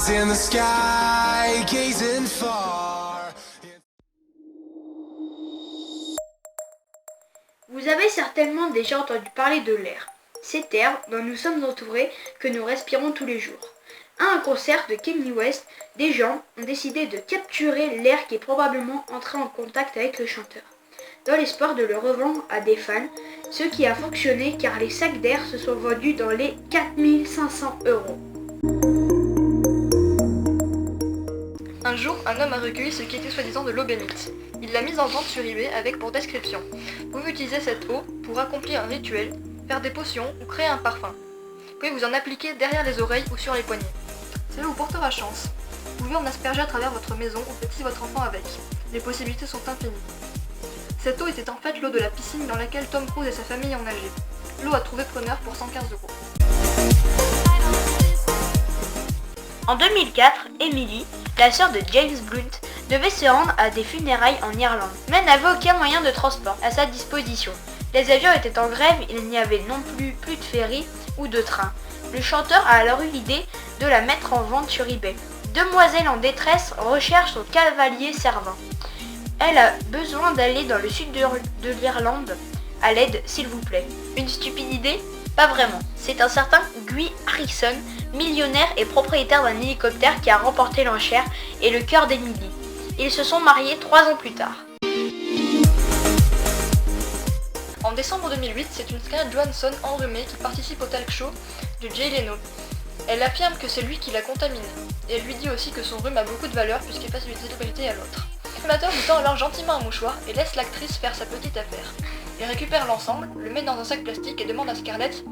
eyes in the sky, gazing far. Vous avez certainement déjà entendu parler de l'air, cet air dont nous sommes entourés, que nous respirons tous les jours. À un concert de Kanye West, des gens ont décidé de capturer l'air qui est probablement entré en contact avec le chanteur, dans l'espoir de le revendre à des fans, ce qui a fonctionné car les sacs d'air se sont vendus dans les 4500 €. Un jour, un homme a recueilli ce qui était soi-disant de l'eau bénite. Il l'a mise en vente sur eBay avec pour description: vous pouvez utiliser cette eau pour accomplir un rituel, faire des potions ou créer un parfum. Vous pouvez vous en appliquer derrière les oreilles ou sur les poignets. Cela vous portera chance. Vous pouvez en asperger à travers votre maison ou petit votre enfant avec. Les possibilités sont infinies. Cette eau était en fait l'eau de la piscine dans laquelle Tom Cruise et sa famille ont nagé. L'eau a trouvé preneur pour 115 €. En 2004, Emily, la sœur de James Blunt, devait se rendre à des funérailles en Irlande, mais n'avait aucun moyen de transport à sa disposition. Les avions étaient en grève, il n'y avait non plus de ferry ou de train. Le chanteur a alors eu l'idée de la mettre en vente sur eBay. Demoiselle en détresse recherche son cavalier servin. Elle a besoin d'aller dans le sud de l'Irlande. À l'aide, s'il vous plaît. Une stupide idée? Pas vraiment. C'est un certain Guy Harrison, millionnaire et propriétaire d'un hélicoptère, qui a remporté l'enchère et le cœur d'Emily. Ils se sont mariés 3 ans plus tard. En décembre 2008, c'est une Scarlett Johansson enrhumée qui participe au talk show de Jay Leno. Elle affirme que c'est lui qui l'a contaminé, et elle lui dit aussi que son rhume a beaucoup de valeur puisqu'il passe d'une célébrité à l'autre. L'animateur lui tend alors gentiment un mouchoir et laisse l'actrice faire sa petite affaire. Il récupère l'ensemble, le met dans un sac plastique et demande à Scarlett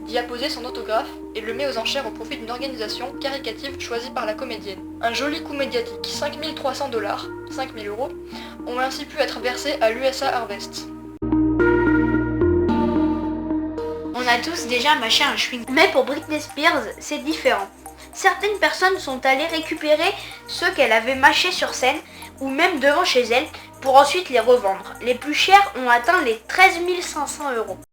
d'y apposer son autographe et le met aux enchères au profit d'une organisation caritative choisie par la comédienne. Un joli coup médiatique, 5300 $, 5000 €, ont ainsi pu être versés à l'USA Harvest. On a tous déjà mâché un chewing-gum. Mais pour Britney Spears, c'est différent. Certaines personnes sont allées récupérer ceux qu'elle avait mâchés sur scène ou même devant chez elle pour ensuite les revendre. Les plus chers ont atteint les 13 500 €.